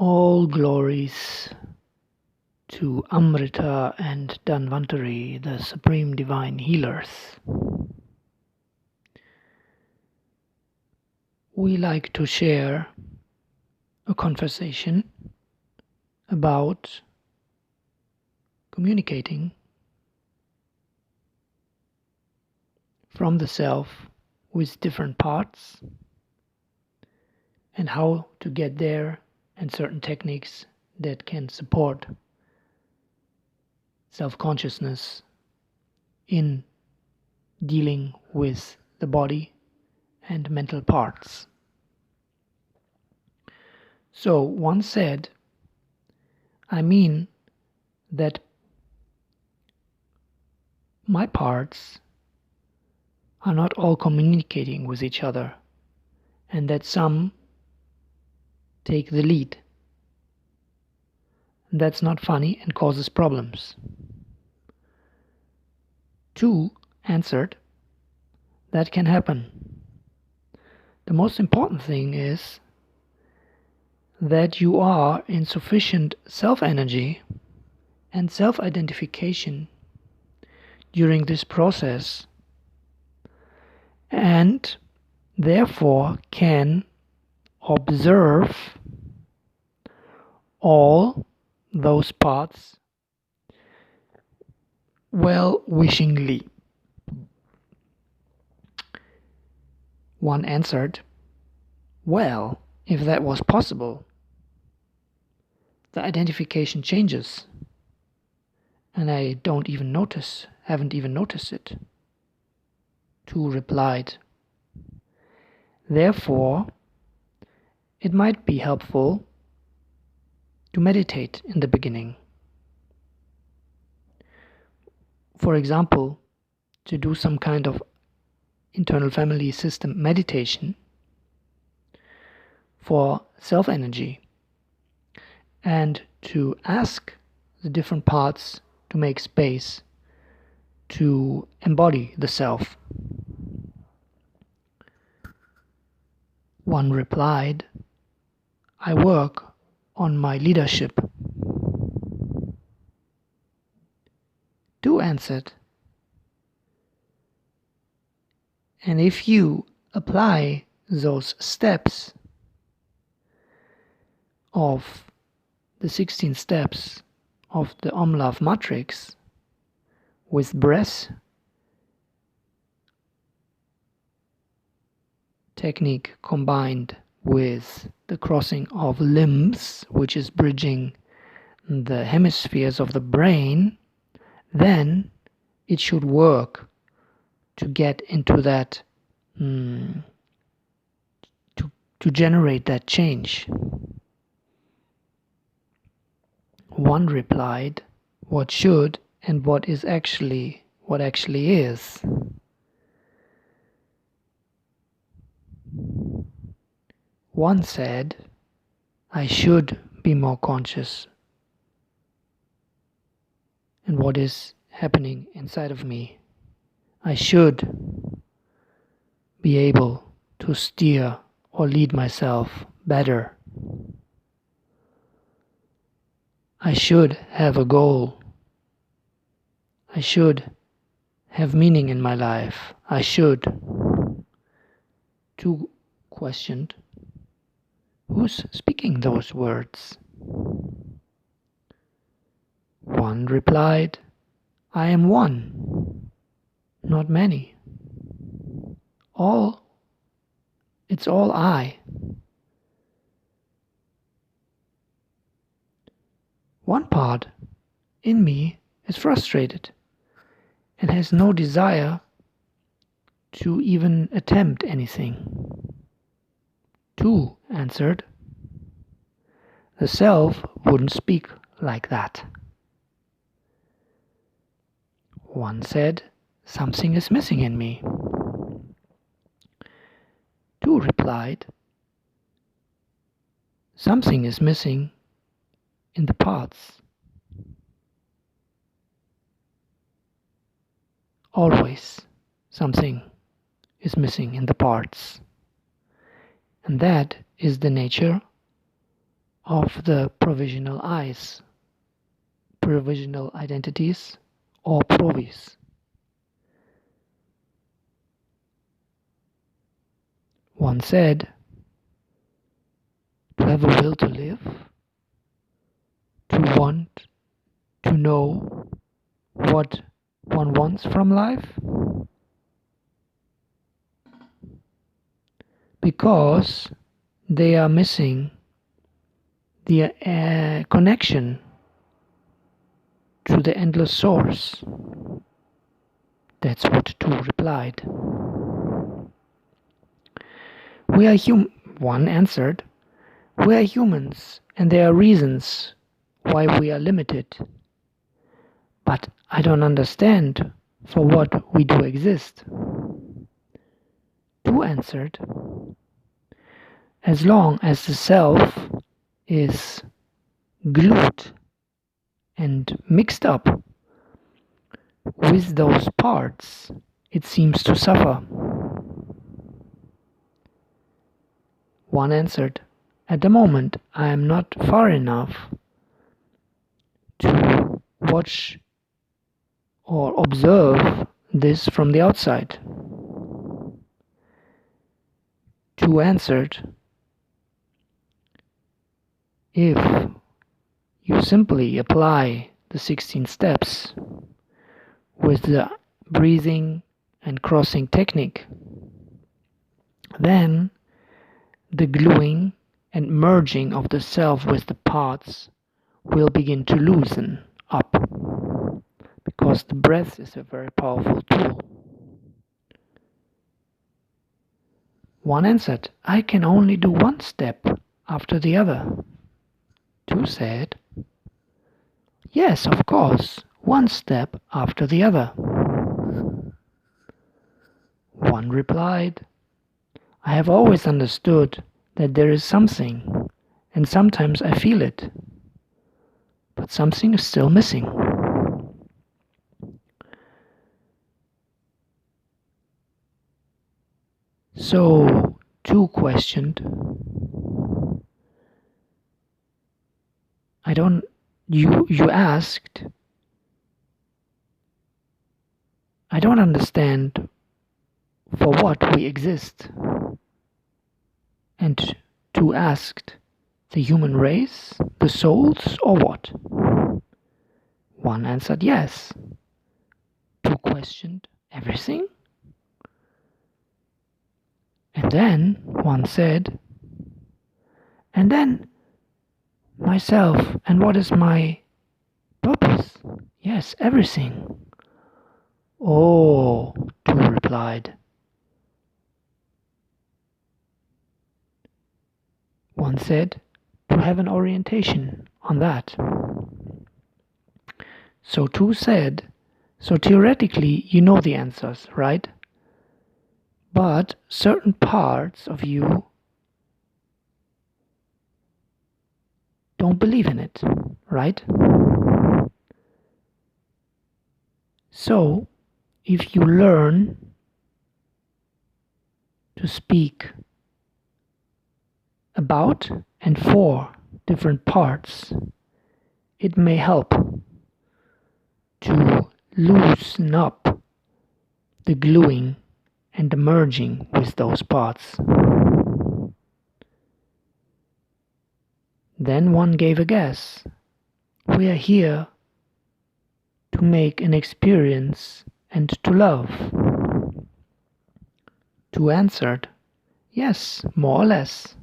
All glories to Amrita and Dhanvantari, the supreme divine healers. We like to share a conversation about communicating from the self with different parts and how to get there, and certain techniques that can support self-consciousness in dealing with the body and mental parts. So one said, I mean that my parts are not all communicating with each other, and that some take the lead. That's not funny and causes problems. 2 answered, that can happen. The most important thing is that you are in sufficient self-energy and self-identification during this process, and therefore can observe all those parts well-wishingly. One answered, well, if that was possible, the identification changes, and I haven't even noticed it. 2 replied, therefore, it might be helpful to meditate in the beginning. For example, to do some kind of internal family system meditation for self-energy, and to ask the different parts to make space to embody the self. One replied, I work on my leadership. 2 answered, and if you apply those steps of the 16 steps of the OM.Love matrix with breath technique combined with the crossing of limbs, which is bridging the hemispheres of the brain, then it should work to get into that, to generate that change. One replied, what should and what actually is. One said, I should be more conscious in what is happening inside of me. I should be able to steer or lead myself better. I should have a goal. I should have meaning in my life. I should. 2 questioned, who's speaking those words? One replied, I am one, not many. It's all I. One part in me is frustrated and has no desire to even attempt anything. 2 answered, the self wouldn't speak like that. One said, something is missing in me. 2 replied, something is missing in the parts. Always something is missing in the parts. And that is the nature of the provisional I's, provisional identities, or provis. One said, to have a will to live, to want, to know what one wants from life, because they are missing the connection to the endless source. That's what two replied. One answered, we are humans and there are reasons why we are limited. But I don't understand for what we do exist. Two answered, as long as the self is glued and mixed up with those parts, it seems to suffer. One answered, at the moment I am not far enough to watch or observe this from the outside. Two answered, if you simply apply the 16 steps with the breathing and crossing technique, then the gluing and merging of the self with the parts will begin to loosen up, because the breath is a very powerful tool. One answered, I can only do one step after the other. Two said, yes, of course, one step after the other. One replied, I have always understood that there is something, and sometimes I feel it, but something is still missing. So, two questioned, you asked, I don't understand for what we exist. And two asked, the human race, the souls, or what? One answered yes. Two questioned, everything? And then one said, and then myself, and what is my purpose? Yes, everything. Oh, two replied. One said, to have an orientation on that. So two said, so theoretically you know the answers, right? But certain parts of you don't believe in it, right? So, if you learn to speak about and for different parts, it may help to loosen up the gluing and the merging with those parts. Then one gave a guess. We are here to make an experience and to love. Two answered, yes, more or less.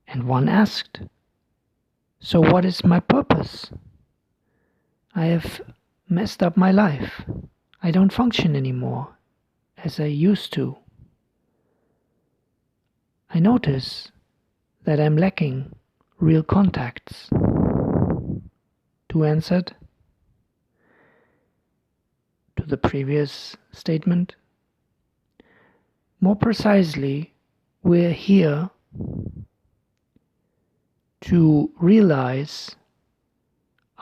And one asked, so what is my purpose? I have messed up my life. I don't function anymore as I used to. I notice that I'm lacking real contacts. Two answered to the previous statement. More precisely, we're here to realize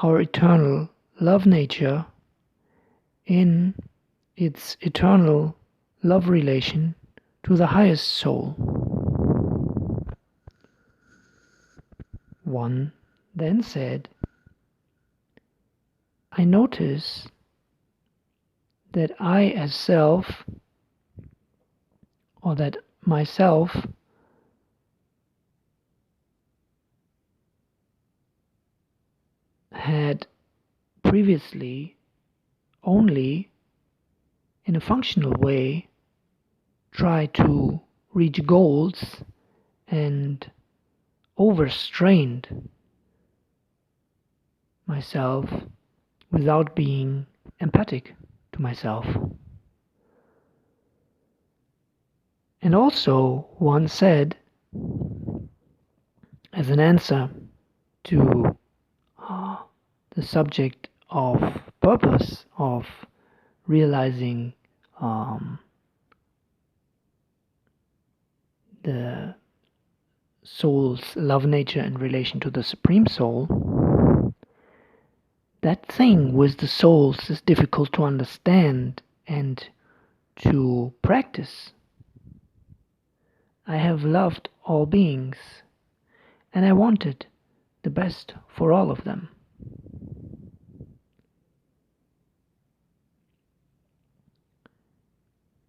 our eternal love nature in its eternal love relation to the highest soul. One then said, I notice that I as self, or that myself, had previously only in a functional way tried to reach goals and overstrained myself without being empathic to myself. And also, one said, as an answer to the subject of purpose, of realizing the soul's love nature in relation to the Supreme Soul, that thing with the souls is difficult to understand and to practice. I have loved all beings, and I wanted the best for all of them.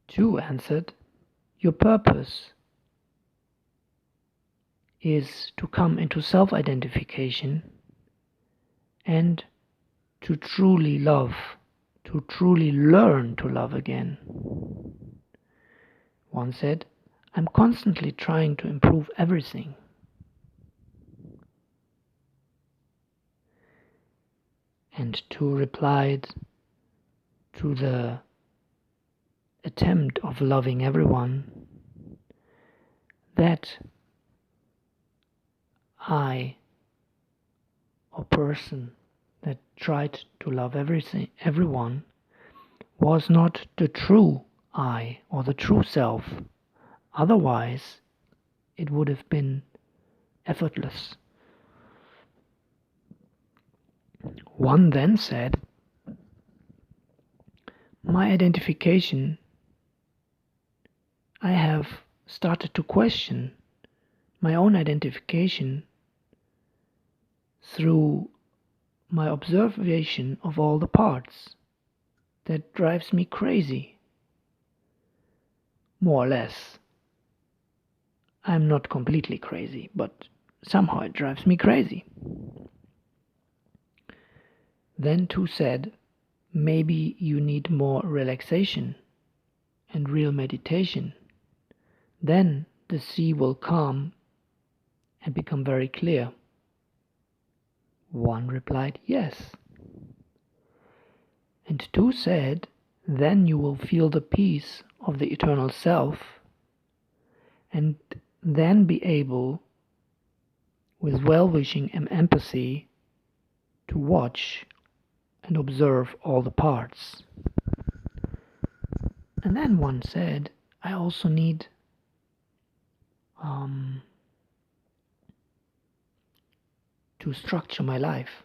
Two answered, your purpose is to come into self-identification and to truly love, to truly learn to love again. One said, I'm constantly trying to improve everything. And two replied to the attempt of loving everyone that I, or person that tried to love everyone, was not the true I or the true self. Otherwise, it would have been effortless. One then said, my identification, I have started to question my own identification through my observation of all the parts. That drives me crazy. More or less. I'm not completely crazy, but somehow it drives me crazy. Then two said, maybe you need more relaxation and real meditation. Then the sea will calm and become very clear. One replied, yes. And two said, then you will feel the peace of the eternal self and then be able, with well-wishing and empathy, to watch and observe all the parts. And then one said, I also need to structure my life.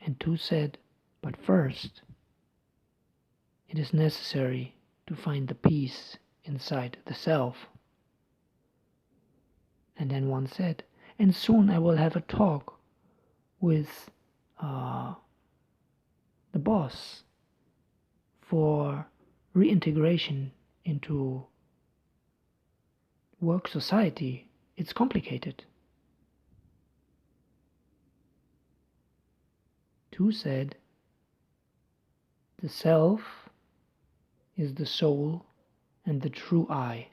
And two said, but first, it is necessary to find the peace inside the self. And then one said, and soon I will have a talk with the boss for reintegration into work society. It's complicated. Two said, the self is the soul and the true I.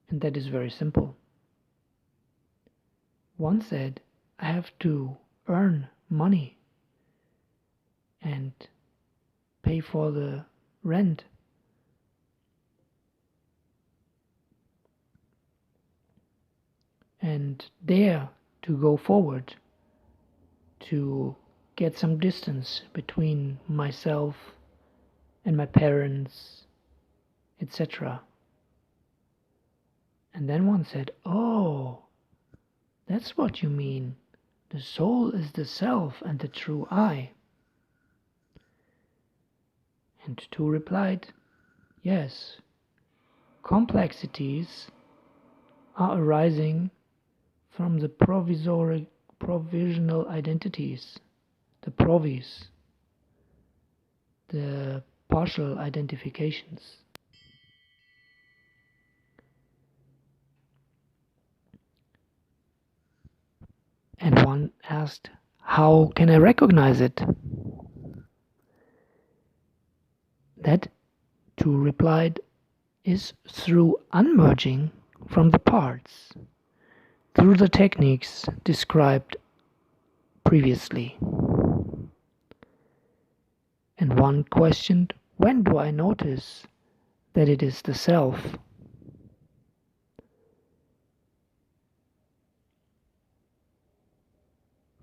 And that is very simple. One said, I have to earn money and pay for the rent. And dare to go forward, to get some distance between myself and my parents, etc. And then one said, oh, that's what you mean. The soul is the self and the true I. And 2 replied, yes, complexities are arising from the provisional identities, the provis, the partial identifications. And one asked, how can I recognize it? That 2 replied, is through unmerging from the parts, through the techniques described previously. And one questioned, when do I notice that it is the self?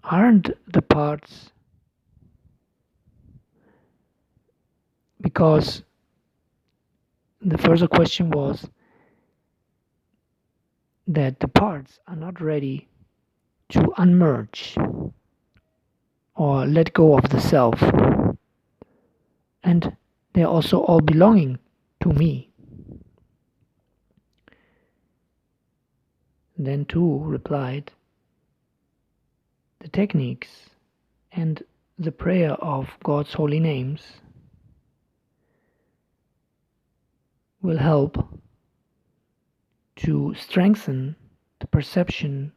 Aren't the parts, because the further question was that the parts are not ready to unmerge or let go of the self, and they're also all belonging to me. Then 2 replied, the techniques and the prayer of God's holy names will help to strengthen the perception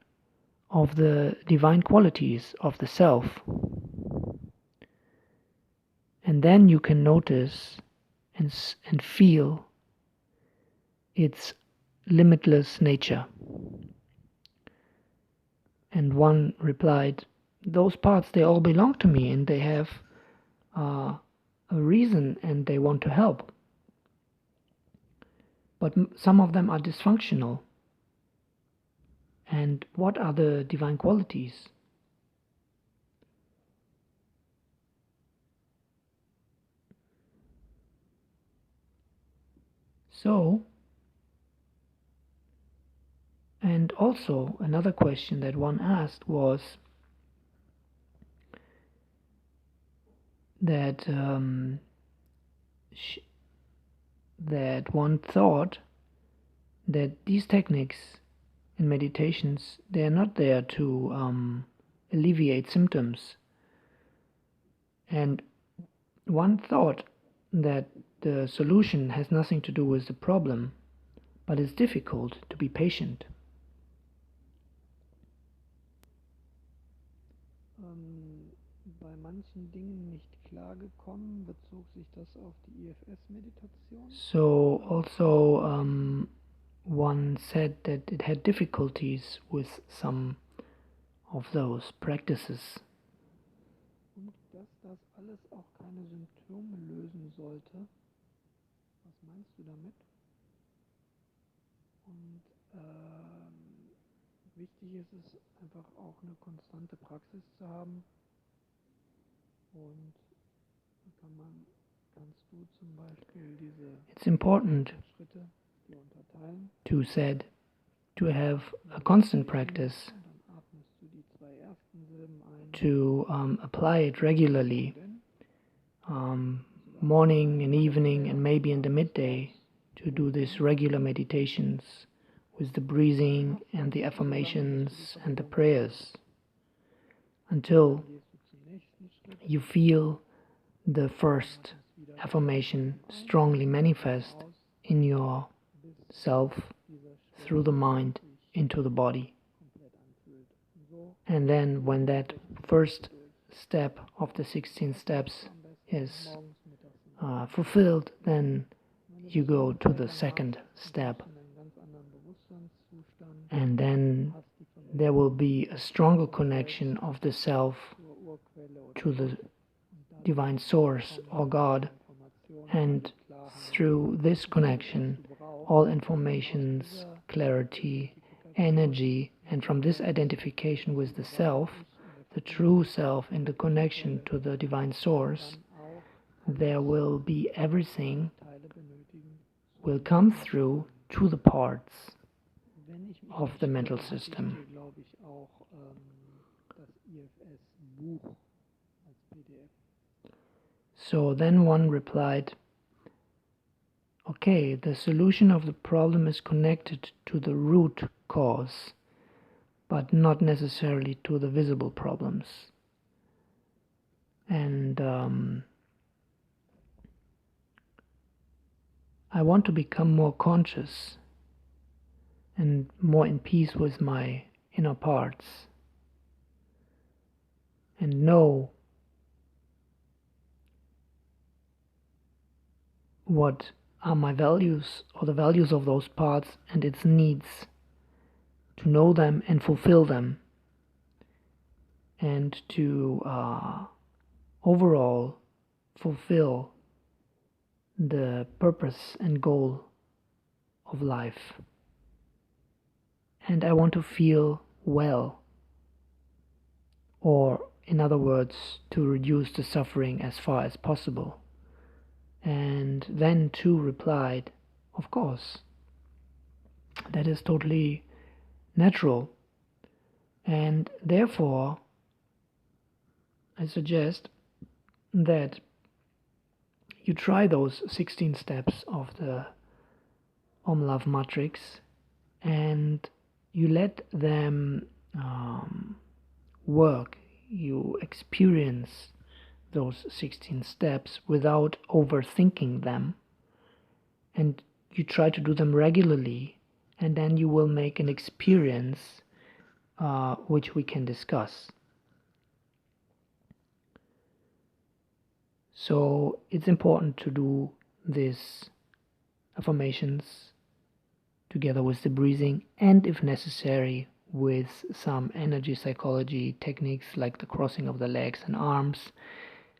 of the divine qualities of the self. And then you can notice and feel its limitless nature. And one replied, those parts, they all belong to me, and they have a reason, and they want to help. But some of them are dysfunctional. And what are the divine qualities? So, and also another question that one asked was that that one thought that these techniques and meditations, they are not there to alleviate symptoms. And one thought that the solution has nothing to do with the problem, but it's difficult to be patient. Bei manchen Dingen nicht klargekommen, bezog sich das auf die IFS-Meditation? So also one said that it had difficulties with some of those practices. Und dass das alles auch keine Symptome lösen sollte. Was meinst du damit? Und wichtig ist es einfach auch eine konstante Praxis zu haben. Und kannst du zum Beispiel diese It's important Schritte hier unterteilen. To have a constant practice, Und dann atmest du die 2 ersten Silben ein. to apply it regularly, morning and evening and maybe in the midday, to do these regular meditations with the breathing and the affirmations and the prayers until you feel the first affirmation strongly manifest in your self through the mind into the body. And then when that first step of the 16 steps is fulfilled, then you go to the second step, and then there will be a stronger connection of the self to the divine source or God, and through this connection all informations, clarity, energy, and from this identification with the self, the true self in the connection to the divine source, there will be everything will come through to the parts of the mental system. So then one replied, okay, the solution of the problem is connected to the root cause, but not necessarily to the visible problems. And I want to become more conscious and more in peace with my inner parts, and know what are my values or the values of those parts and its needs, to know them and fulfill them, and to overall fulfill the purpose and goal of life. And I want to feel well, or in other words, to reduce the suffering as far as possible. And then too replied, of course, that is totally natural, and therefore I suggest that you try those 16 steps of the OM.Love matrix, and you let them work. You experience those 16 steps without overthinking them, and you try to do them regularly, and then you will make an experience which we can discuss. So it's important to do these affirmations together with the breathing, and if necessary with some energy psychology techniques like the crossing of the legs and arms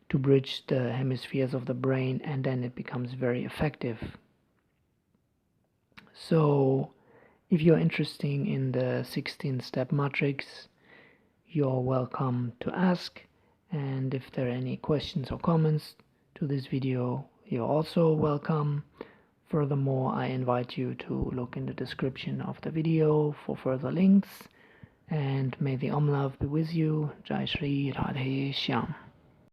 to bridge the hemispheres of the brain, and then it becomes very effective. So if you're interested in the 16-step matrix, you're welcome to ask, and if there are any questions or comments to this video, you're also welcome. Furthermore, I invite you to look in the description of the video for further links, and may the Om Love be with you. Jai Shri, Radhe Shyam.